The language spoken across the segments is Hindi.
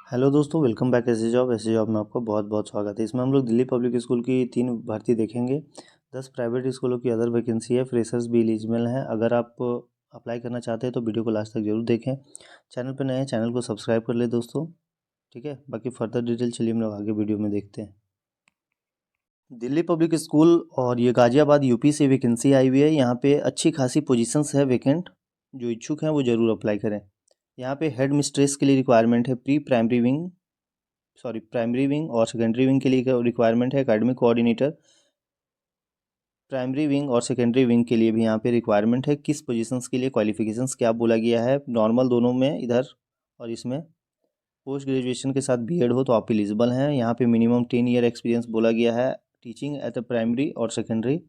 हेलो दोस्तों, वेलकम बैक ऐसे जॉब में आपका बहुत बहुत स्वागत है। इसमें हम लोग दिल्ली पब्लिक स्कूल की 3 भर्ती देखेंगे। 10 प्राइवेट स्कूलों की अदर वैकेंसी है। फ्रेशर्स भी एलिजिबल हैं। अगर आप अप्लाई करना चाहते हैं तो वीडियो को लास्ट तक जरूर देखें। चैनल पर नए हैं, चैनल को सब्सक्राइब कर ले दोस्तों। ठीक है, बाकी फर्दर डिटेल चलिए हम लोग आगे वीडियो में देखते हैं। दिल्ली पब्लिक स्कूल और ये गाजियाबाद यूपी से वैकेंसी आई हुई है। यहाँ पे अच्छी खासी पोजीशंस है वैकेंट। जो इच्छुक हैं वो ज़रूर अप्लाई करें। यहाँ पे हेड मिस्ट्रेस के लिए रिक्वायरमेंट है। प्राइमरी विंग और सेकेंडरी विंग के लिए रिक्वायरमेंट है। एकेडमिक कोऑर्डिनेटर प्राइमरी विंग और सेकेंडरी विंग के लिए भी यहाँ पे रिक्वायरमेंट है। किस पोजीशंस के लिए क्वालिफिकेशंस क्या बोला गया है? नॉर्मल दोनों में इधर और इसमें पोस्ट ग्रेजुएशन के साथ बीएड हो तो आप एलिजिबल हैं। यहाँ पे मिनिमम 10 ईयर एक्सपीरियंस बोला गया है टीचिंग एट द प्राइमरी और सेकेंडरी,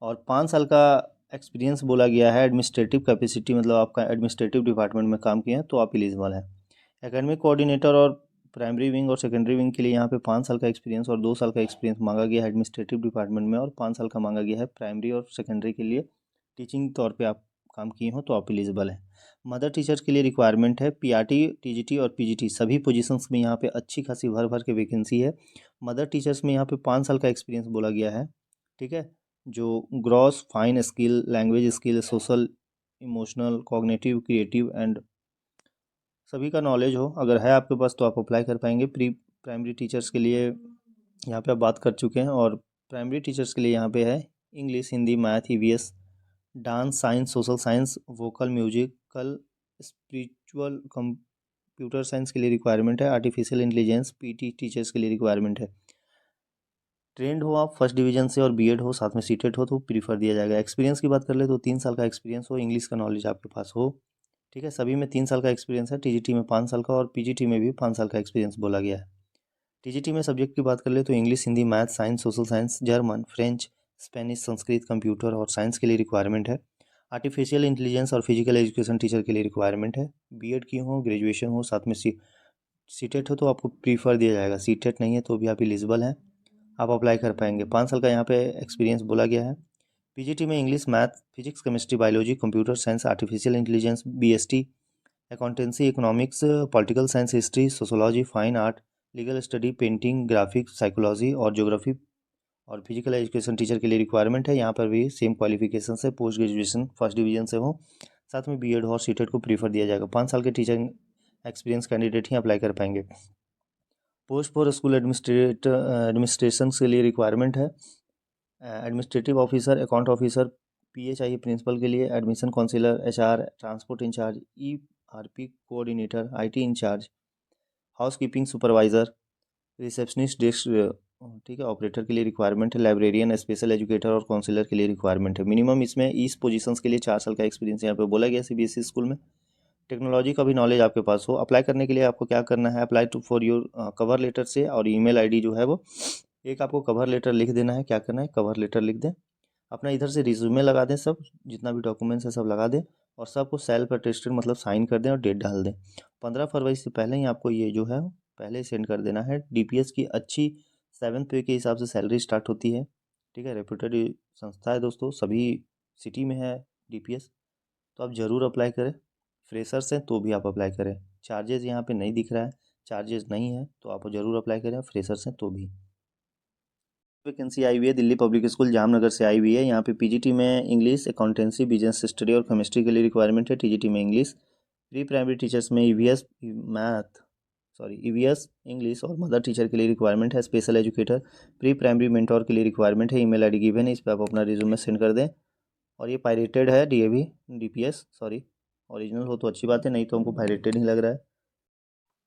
और 5 साल का एक्सपीरियंस बोला गया है। एडमिनिस्ट्रेटिव कैपेसिटी मतलब आपका एडमिनिस्ट्रेटिव डिपार्टमेंट में काम किए हैं तो आप एलिजिबल हैं। एकेडमिक कोऑर्डिनेटर और प्राइमरी विंग और सेकेंडरी विंग के लिए यहाँ पे 5 साल का एक्सपीरियंस और 2 साल का एक्सपीरियंस मांगा गया है एडमिनिस्ट्रेटिव डिपार्टमेंट में, और 5 साल का मांगा गया है प्राइमरी और सेकेंडरी के लिए। टीचिंग तौर पे आप काम किए हो तो आप एलिजिबल हैं। मदर टीचर्स के लिए रिक्वायरमेंट है। पीआरटी, टीजीटी और पीजीटी सभी पोजीशंस में यहाँ पे अच्छी खासी भर भर के वैकेंसी है। मदर टीचर्स में यहाँ पे 5 साल का एक्सपीरियंस बोला गया है। ठीक है, जो gross fine skill, language skill, social, emotional, cognitive, creative and सभी का नॉलेज हो, अगर है आपके पास तो आप अप्लाई कर पाएंगे। प्राइमरी टीचर्स के लिए यहाँ पे आप बात कर चुके हैं, और प्राइमरी टीचर्स के लिए यहाँ पे है English, Hindi, math, EVS, dance, science, social science, vocal, musical, spiritual, computer science के लिए रिक्वायरमेंट है। आर्टिफिशियल इंटेलिजेंस, पीटी टीचर्स के लिए रिक्वायरमेंट है। ट्रेंड हो आप फर्स्ट डिवीजन से और बीएड हो, साथ में सीटेट हो तो प्रीफर दिया जाएगा। एक्सपीरियंस की बात कर ले तो 3 साल का एक्सपीरियंस हो, इंग्लिश का नॉलेज आपके पास हो। ठीक है, सभी में 3 साल का एक्सपीरियंस है। टीजीटी में 5 साल का और पीजीटी में भी 5 साल का एक्सपीरियंस बोला गया है। टीजीटी में सब्जेक्ट की बात कर ले तो English, Hindi, math, science, social science, German, French, Spanish, Sanskrit, computer और साइंस के लिए रिक्वायरमेंट है। आर्टिफिशियल इंटेलिजेंस और फिजिकल एजुकेशन टीचर के लिए रिक्वायरमेंट है। बीएड की हो, ग्रेजुएशन हो, साथ में सीटेट हो तो आपको प्रीफर दिया जाएगा। सीटेट नहीं है तो भी आप एलिजिबल हैं, आप अप्लाई कर पाएंगे। 5 साल का यहाँ पे एक्सपीरियंस बोला गया है। पीजीटी में English, math, physics, chemistry, biology, computer science, artificial intelligence, BST, accountancy, economics, political science, history, sociology, fine art, legal study, painting, graphics, psychology और ज्योग्राफी और फिजिकल एजुकेशन टीचर के लिए रिक्वायरमेंट है। यहाँ पर भी सेम क्वालिफिकेशन से पोस्ट ग्रेजुएशन फर्स्ट डिवीजन से हो, साथ में बीएड हो और सीटेट को प्रीफर दिया जाएगा। 5 साल के टीचर एक्सपीरियंस कैंडिडेट ही अप्लाई कर पाएंगे। पोस्ट फॉर स्कूल एडमिनिस्ट्रेशन के लिए रिक्वायरमेंट है। Administrative officer, account officer, PA चाहिए प्रिंसिपल के लिए। Admission counsellor, HR, transport incharge, ERP coordinator, IT incharge, housekeeping supervisor, receptionist, desk, ठीक है, ऑपरेटर के लिए रिक्वायरमेंट है। लाइब्रेरियन, स्पेशल एजुकेटर और काउंसिलर के लिए रिक्वायरमेंट है। मिनिमम इसमें इस पोजीशंस के लिए 4 साल का एक्सपीरियंस यहाँ पे बोला गया सीबीएसई स्कूल में। टेक्नोलॉजी का भी नॉलेज आपके पास हो। अप्लाई करने के लिए आपको क्या करना है, apply to for your cover letter से, और ईमेल आईडी जो है वो एक आपको कवर लेटर लिख देना है। क्या करना है, कवर लेटर लिख दें, अपना इधर से रिज्यूमे लगा दें, सब जितना भी डॉक्यूमेंट्स है सब लगा दें, और सबको सेल्फ अटेस्टेड मतलब साइन कर दें और डेट डाल दें। 15 फरवरी से पहले ही आपको ये जो है पहले ही सेंड कर देना है। डीपीएस की अच्छी 7th पे के हिसाब से सैलरी स्टार्ट होती है। ठीक है, रेप्यूटेड संस्था है दोस्तों, सभी सिटी में है डीपीएस, तो आप ज़रूर अप्लाई करें। फ्रेशर्स हैं तो भी आप अप्लाई करें। चार्जेस यहाँ पे नहीं दिख रहा है, चार्जेस नहीं है तो आप ज़रूर अप्लाई करें, फ्रेशर्स हैं तो भी। वैकेंसी आई हुई है दिल्ली पब्लिक स्कूल जामनगर से आई हुई है। यहाँ पे पीजीटी में इंग्लिश, अकाउंटेंसी, बिजनेस स्टडी और केमिस्ट्री के लिए रिक्वायरमेंट है। टीजीटी में इंग्लिश, प्री प्राइमरी टीचर्स में ईवीएस इंग्लिश और मदर टीचर के लिए रिक्वायरमेंट है। Special educator, pre primary mentor के लिए रिक्वायरमेंट है। ईमेल आईडी गिवन है, इस पर आप अपना रिज्यूमे सेंड कर दें। और ये पायरेटेड है डीएवी डीपीएस, सॉरी, ओरिजिनल हो तो अच्छी बात है, नहीं तो हमको पायरेटेड ही लग रहा है।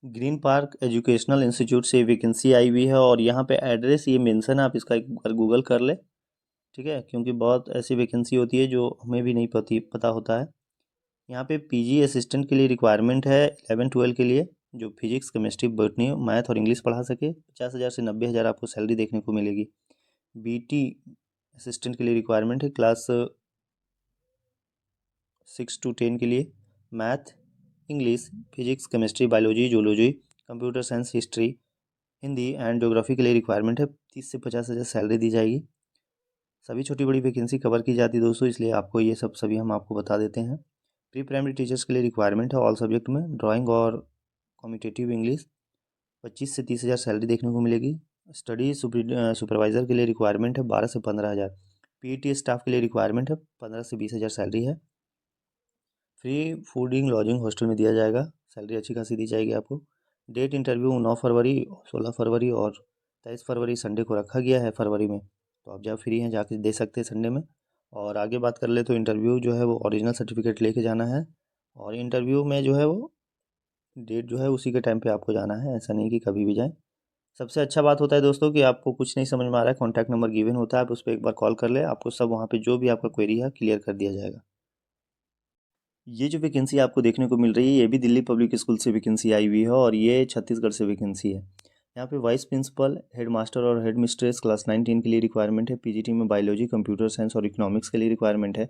ग्रीन पार्क एजुकेशनल इंस्टीट्यूट से वैकेंसी आई हुई है, और यहाँ पे एड्रेस ये मेंशन है, आप इसका एक बार गूगल कर ले। ठीक है, क्योंकि बहुत ऐसी वैकेंसी होती है जो हमें भी नहीं पता होता है। यहाँ पे पीजी असिस्टेंट के लिए रिक्वायरमेंट है 11-12 के लिए, जो फिजिक्स, केमिस्ट्री, बॉटनी, मैथ और इंग्लिश पढ़ा सके। 50,000 से 90,000 आपको सैलरी देखने को मिलेगी। बीटी असिस्टेंट के लिए रिक्वायरमेंट है क्लास 6 to 10 के लिए। Math, English, physics, chemistry, biology, zoology, computer science, history, Hindi and geography के लिए रिक्वायरमेंट है। 30 से 50,000 सैलरी दी जाएगी। सभी छोटी बड़ी वैकेंसी कवर की जाती है दोस्तों, इसलिए आपको ये सब सभी हम आपको बता देते हैं। प्री प्राइमरी टीचर्स के लिए रिक्वायरमेंट है ऑल सब्जेक्ट में, ड्राइंग और कॉम्पिटिटिव इंग्लिश, 25 से 30 हज़ार सैलरी देखने को मिलेगी। स्टडी सुपरवाइज़र के लिए रिक्वायरमेंट है 12 से 15 हज़ार। पीईटी स्टाफ के लिए रिक्वायरमेंट है 15 से 20 हज़ार सैलरी है। फ्री फूडिंग लॉजिंग हॉस्टल में दिया जाएगा, सैलरी अच्छी खासी दी जाएगी आपको। डेट इंटरव्यू 9 फरवरी, 16 फरवरी और 23 फरवरी संडे को रखा गया है फरवरी में, तो आप जब फ्री हैं जाके दे सकते हैं संडे में। और आगे बात कर ले तो इंटरव्यू जो है वो ओरिजिनल सर्टिफिकेट लेके जाना है, और इंटरव्यू में जो है वो डेट जो है उसी के टाइम पे आपको जाना है, ऐसा नहीं कि कभी भी जाएं। सबसे अच्छा बात होता है दोस्तों कि आपको कुछ नहीं समझ में आ रहा है, कॉन्टैक्ट नंबर गिवन होता है, आप उस पर एक बार कॉल कर ले, आपको सब वहाँ पे जो भी आपका क्वेरी है क्लियर कर दिया जाएगा। ये जो वैकेंसी आपको देखने को मिल रही है ये भी दिल्ली पब्लिक स्कूल से वैकेंसी आई हुई है, और ये छत्तीसगढ़ से वैकेंसी है। यहाँ पे वाइस प्रिंसिपल, हेड मास्टर और हेड मिस्ट्रेस क्लास 9-10 के लिए रिक्वायरमेंट है। पीजीटी में बायोलॉजी, कंप्यूटर साइंस और इकोनॉमिक्स के लिए रिक्वायरमेंट है।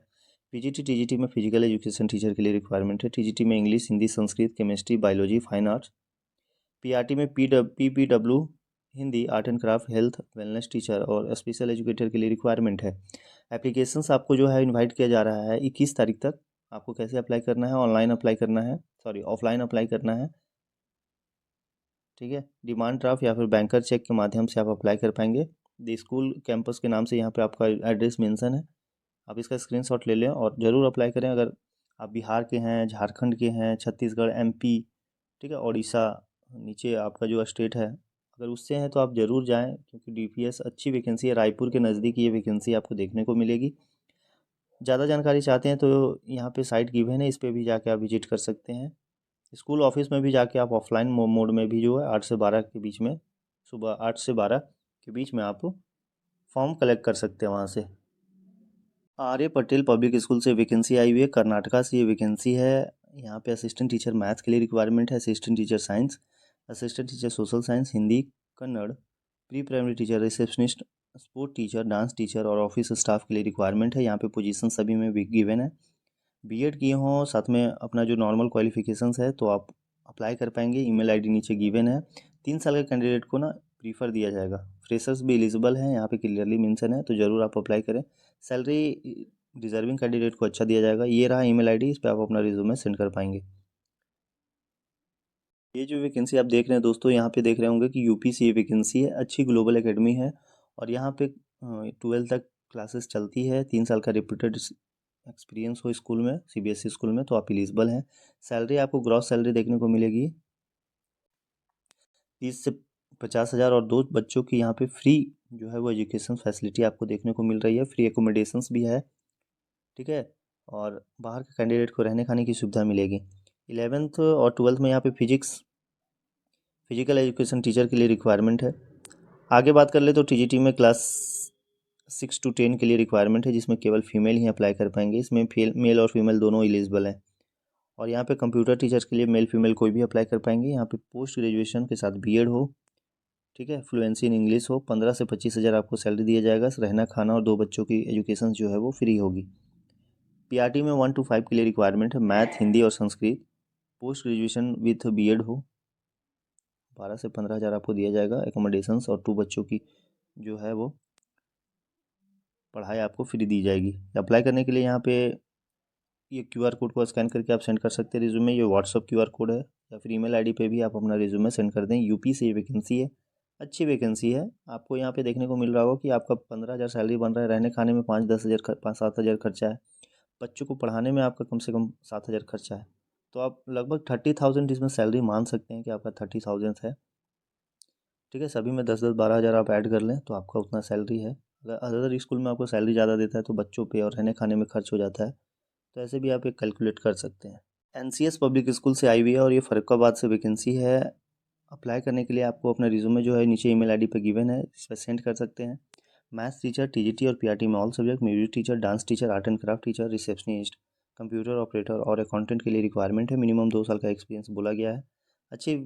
पीजीटी टीजीटी में फिजिकल एजुकेशन टीचर के लिए रिक्वायरमेंट है। टीजीटी में English, Hindi, Sanskrit, chemistry, biology, fine arts. PRT में PPW Hindi, art and craft, health, wellness teacher और स्पेशल एजुकेटर के लिए रिक्वायरमेंट है। एप्लीकेशंस आपको जो है इनवाइट किया जा रहा है 21 तारीख तक। आपको कैसे अप्लाई करना है, ऑनलाइन अप्लाई करना है, सॉरी ऑफलाइन अप्लाई करना है, ठीक है। डिमांड ड्राफ्ट या फिर बैंकर चेक के माध्यम से आप अप्लाई कर पाएंगे। द स्कूल कैंपस के नाम से यहाँ पे आपका एड्रेस मेंशन है, आप इसका स्क्रीनशॉट ले लें और ज़रूर अप्लाई करें। अगर आप बिहार के हैं, झारखंड के हैं, छत्तीसगढ़, एमपी, ठीक है, उड़ीसा, नीचे आपका जो स्टेट है अगर उससे हैं तो आप ज़रूर जाएं, क्योंकि डीपीएस अच्छी वैकेंसी है। रायपुर के नज़दीक ये वैकेंसी आपको देखने को मिलेगी। ज़्यादा जानकारी चाहते हैं तो यहाँ पे साइट गिवन है, इस पर भी जाके आप विजिट कर सकते हैं। स्कूल ऑफिस में भी जाके आप ऑफलाइन मोड में भी जो है 8 से 12 के बीच में, सुबह 8 से 12 के बीच में आप फॉर्म कलेक्ट कर सकते हैं वहाँ से। आर्य पटेल पब्लिक स्कूल से वैकेंसी आई हुई है, कर्नाटका से ये वैकेंसी है। यहाँ पे असिस्टेंट टीचर मैथ्स के लिए रिक्वायरमेंट है, assistant teacher science, assistant teacher social science, Hindi, Kannada, pre primary teacher, receptionist, sport teacher, dance teacher और ऑफिस स्टाफ के लिए रिक्वायरमेंट है। यहाँ पे पोजीशन सभी में गिवन है। बीएड किए हों, साथ में अपना जो नॉर्मल क्वालिफिकेशंस है तो आप अप्लाई कर पाएंगे। ईमेल आईडी नीचे गिवन है। 3 साल के कैंडिडेट को ना प्रीफर दिया जाएगा। फ्रेशर्स भी एलिजिबल हैं, यहाँ पे क्लियरली मेंशन है, तो ज़रूर आप अप्लाई करें। सैलरी डिजर्विंग कैंडिडेट को अच्छा दिया जाएगा। ये रहा ईमेल आईडी, इस पर आप अपना रिज्यूमे सेंड कर पाएंगे। ये जो वैकेंसी आप देख रहे हैं दोस्तों, यहाँ पे देख रहे होंगे कि यूपी से ये वैकेंसी है। अच्छी ग्लोबल एकेडमी है और यहाँ पे 12 तक क्लासेस चलती है। 3 साल का रिपीटेड एक्सपीरियंस हो स्कूल में, सीबीएसई स्कूल में, तो आप एलिजिबल हैं। सैलरी आपको ग्रॉस सैलरी देखने को मिलेगी 30 से 50 हज़ार, और 2 बच्चों की यहाँ पे फ्री जो है वो एजुकेशन फैसिलिटी आपको देखने को मिल रही है। फ्री एकोमोडेशंस भी है, ठीक है, और बाहर के कैंडिडेट को रहने खाने की सुविधा मिलेगी। 11th और 12th में यहाँ पे फिजिकल एजुकेशन टीचर के लिए रिक्वायरमेंट है। आगे बात कर ले तो टीजीटी में क्लास 6 to 10 के लिए रिक्वायरमेंट है, जिसमें केवल फीमेल ही अप्लाई कर पाएंगे। इसमें मेल और फीमेल दोनों एलिजिबल हैं। और यहाँ पे कंप्यूटर टीचर्स के लिए मेल फीमेल कोई भी अप्लाई कर पाएंगे। यहाँ पे पोस्ट ग्रेजुएशन के साथ बीएड हो, ठीक है, फ्लुएंसी इन इंग्लिश हो। 15 से 25 हज़ार आपको सैलरी दिया जाएगा। रहना खाना और 2 बच्चों की एजुकेशन जो है वो फ्री होगी। पीआरटी में 1 to 5 के लिए रिक्वायरमेंट है, मैथ, हिंदी और Sanskrit. Post graduation with BEd हो। 12 से 15 हज़ार आपको दिया जाएगा एकोमोडेशंस, और 2 बच्चों की जो है वो पढ़ाई आपको फ्री दी जाएगी। अप्लाई करने के लिए यहाँ पे ये क्यूआर कोड को स्कैन करके आप सेंड कर सकते हैं रिज्यूमे। ये व्हाट्सअप क्यूआर कोड है, या फिर ईमेल आईडी पे भी आप अपना रिज्यूमे सेंड कर दें। यूपी से ये वैकेंसी है, अच्छी वैकेंसी है। आपको यहाँ पे देखने को मिल रहा होगा कि आपका 15 हज़ार सैलरी बन रहा है, रहने खाने में 5-10 हज़ार 5-7 हज़ार खर्चा है, बच्चों को पढ़ाने में आपका कम से कम 7 हज़ार खर्चा है। तो आप लगभग 30,000 इसमें सैलरी मान सकते हैं कि आपका 30,000 है, ठीक है। सभी में 10-10 12 हज़ार आप ऐड कर लें तो आपका उतना सैलरी है। अगर अदर स्कूल में आपको सैलरी ज़्यादा देता है तो बच्चों पे और रहने खाने में खर्च हो जाता है, तो ऐसे भी आप एक कैलकुलेट कर सकते हैं। एनसीएस पब्लिक स्कूल से आई हुई है और ये फर्रुखाबाद से वैकेंसी है। अप्लाई करने के लिए आपको अपना रिज्यूमे जो है नीचे ईमेल आईडी पे गिवन है, इस पर सेंड कर सकते हैं। मैथ्स टीचर, टीजीटी और पीआरटी में all subject, music teacher, dance teacher, art and craft teacher, receptionist, computer operator और अकाउंटेंट के लिए रिक्वायरमेंट है। मिनिमम 2 साल का एक्सपीरियंस बोला गया है। अच्छी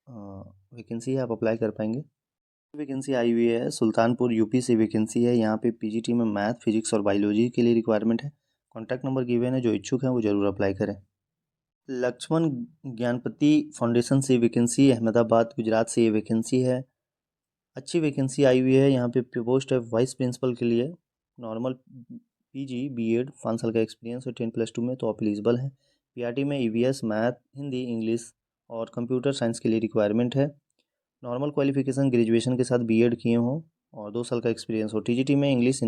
वैकेंसी है, आप अप्लाई कर पाएंगे। वैकेंसी आई हुई है सुल्तानपुर यूपी से वैकेंसी है। यहाँ पे पीजीटी में मैथ, फिजिक्स और बायोलॉजी के लिए रिक्वायरमेंट है। कॉन्टैक्ट नंबर गिवन है, जो इच्छुक हैं वो ज़रूर अप्लाई करें। लक्ष्मण ज्ञानपति फाउंडेशन से वैकेंसी, अहमदाबाद गुजरात से ये वैकेंसी है। अच्छी वैकेंसी आई हुई है। यहाँ पे पोस्ट है वाइस प्रिंसिपल के लिए। नॉर्मल पीजी बीएड 5 साल का एक्सपीरियंस है 10+2 में, तो आप एलिजिबल हैं। पीआरटी में ईवीएस, मैथ, हिंदी, इंग्लिश और कंप्यूटर साइंस के लिए रिक्वायरमेंट है। नॉर्मल क्वालिफिकेशन ग्रेजुएशन के साथ बीएड किए हों और 2 साल का एक्सपीरियंस हो। टीजीटी में English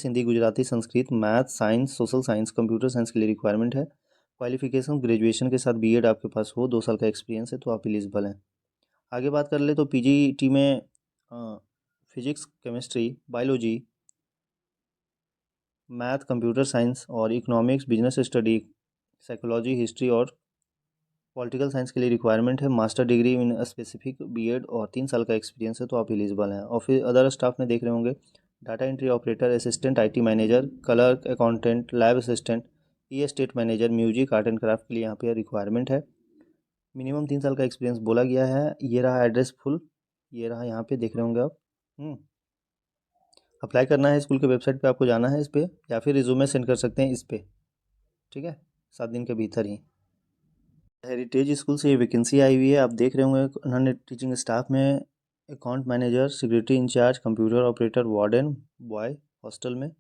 Hindi Gujarati Sanskrit math science social science computer science के लिए रिक्वायरमेंट है। क्वालिफिकेशन ग्रेजुएशन के साथ बीएड आपके पास हो, 2 साल का एक्सपीरियंस है तो आप एलिजिबल हैं। आगे बात कर ले तो पीजीटी में physics chemistry biology math computer science और economics business study psychology history और पॉलिटिकल साइंस के लिए रिक्वायरमेंट है। Master degree in specific BEd और 3 साल का एक्सपीरियंस है तो आप एलिजिबल हैं। और फिर अदर स्टाफ में देख रहे होंगे data entry operator assistant IT manager clerk accountant lab assistant E estate manager music art and craft के लिए यहाँ पे रिक्वायरमेंट है। मिनिमम 3 साल का एक्सपीरियंस बोला गया है। ये रहा एड्रेस फुल, ये रहा यहाँ पे देख रहे होंगे आप। अप्लाई करना है स्कूल के वेबसाइट पे आपको जाना है इस पर, या फिर रिज्यूमे सेंड कर सकते हैं इस पर, ठीक है, 7 दिन के भीतर ही। हेरिटेज स्कूल से ये वैकेंसी आई हुई है, आप देख रहे होंगे उन्होंने टीचिंग स्टाफ में account manager security in charge computer operator warden boy hostel में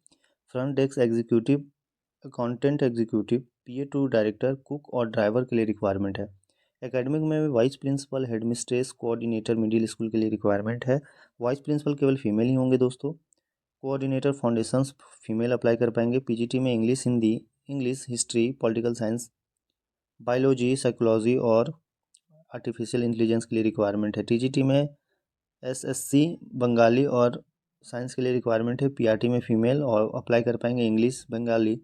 front desk executive accountant executive PA to director cook और ड्राइवर के लिए रिक्वायरमेंट है। एकेडमिक में vice principal head mistress coordinator middle school के लिए रिक्वायरमेंट है। वाइस प्रिंसिपल केवल फीमेल ही होंगे दोस्तों। कोऑर्डिनेटर फाउंडेशंस फीमेल अप्लाई कर पाएंगे। पीजीटी में English Hindi English history political science biology psychology और आर्टिफिशियल इंटेलिजेंस के लिए रिक्वायरमेंट है। टीजीटी में एसएससी बंगाली और साइंस के लिए रिक्वायरमेंट है। पीआरटी में फीमेल और अप्लाई कर पाएंगे। English Bengali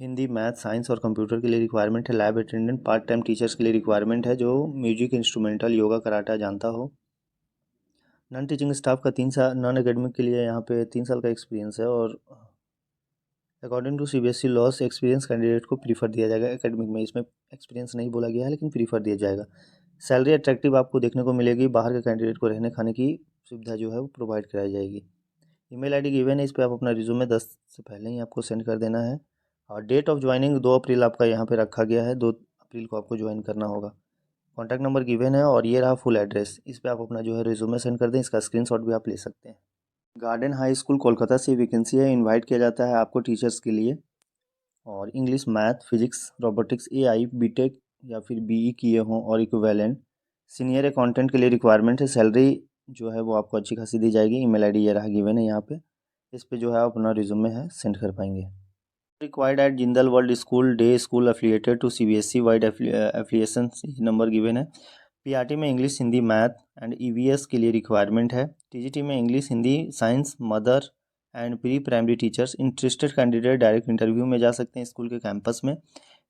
Hindi math science और कंप्यूटर के लिए रिक्वायरमेंट है। Lab attendant part time teachers के लिए रिक्वायरमेंट है जो म्यूजिक इंस्ट्रूमेंटल योगा कराटा जानता हो। नॉन टीचिंग स्टाफ का 3 साल नॉन एकेडमिक के लिए यहाँ पे 3 साल का एक्सपीरियंस है और according to CBSE laws experience candidate को प्रीफर दिया जाएगा। एकेडमिक में इसमें एक्सपीरियंस नहीं बोला गया है लेकिन प्रीफर दिया जाएगा। सैलरी अट्रैक्टिव आपको देखने को मिलेगी। बाहर के कैंडिडेट को रहने खाने की सुविधा जो है वो प्रोवाइड कराई जाएगी। ईमेल आईडी गिवन है, इस पर आप अपना रिज्यूमे 10 से पहले ही आपको सेंड कर देना है। और डेट ऑफ ज्वाइनिंग 2 अप्रैल आपका यहाँ पे रखा गया है, 2 अप्रैल को आपको ज्वाइन करना होगा। कॉन्टैक्ट नंबर गिवन है और ये रहा फुल एड्रेस, इस पर आप अपना जो है रिज्यूमे सेंड कर दें। इसका स्क्रीनशॉट भी आप ले सकते हैं। गार्डन हाई स्कूल कोलकाता से वैकेंसी है। इनवाइट किया जाता है आपको टीचर्स के लिए और English math physics robotics AI BTech या फिर बीई किए हों और इक्विवेलेंट। सीनियर अकाउंटेंट के लिए रिक्वायरमेंट है। सैलरी जो है वो आपको अच्छी खासी दी जाएगी। ईमेल आईडी ये रहा गिवन है यहाँ पे, इस पे जो है आप अपना रिज्यूमे है सेंड कर पाएंगे। Required at Jindal world school day school affiliated to CBSE vide affiliation, number given है। पीआरटी में English Hindi math and EVS के लिए रिक्वायरमेंट है। टीजीटी में English Hindi science mother and pre primary teachers. Interested candidate direct interview में जा सकते हैं स्कूल के कैंपस में।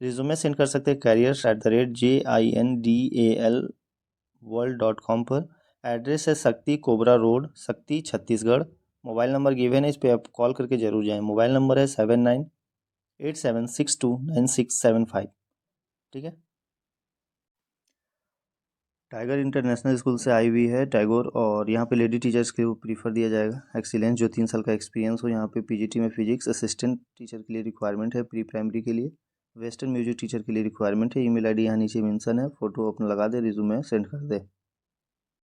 रिज्यूमे सेंड कर सकते हैं careers@jindal पर। एड्रेस है शक्ति कोबरा रोड शक्ति छत्तीसगढ़। मोबाइल नंबर गिवन है, इस पर आप कॉल करके जरूर जाएं। मोबाइल नंबर है 7987629675, ठीक है। टाइगर इंटरनेशनल स्कूल से आई हुई है टैगोर, और यहाँ पे लेडी टीचर्स के लिए प्रीफर दिया जाएगा। एक्सीलेंस जो 3 साल का एक्सपीरियंस हो। यहाँ पे पीजीटी में फिजिक्स असिस्टेंट टीचर के लिए रिक्वायरमेंट है प्री प्राइमरी के लिए। वेस्टर्न म्यूजिक टीचर के लिए रिक्वायरमेंट है। ईमेल आईडी यहाँ नीचे मेंशन है, फोटो अपना लगा दे, रिज्यूमे सेंड कर दे।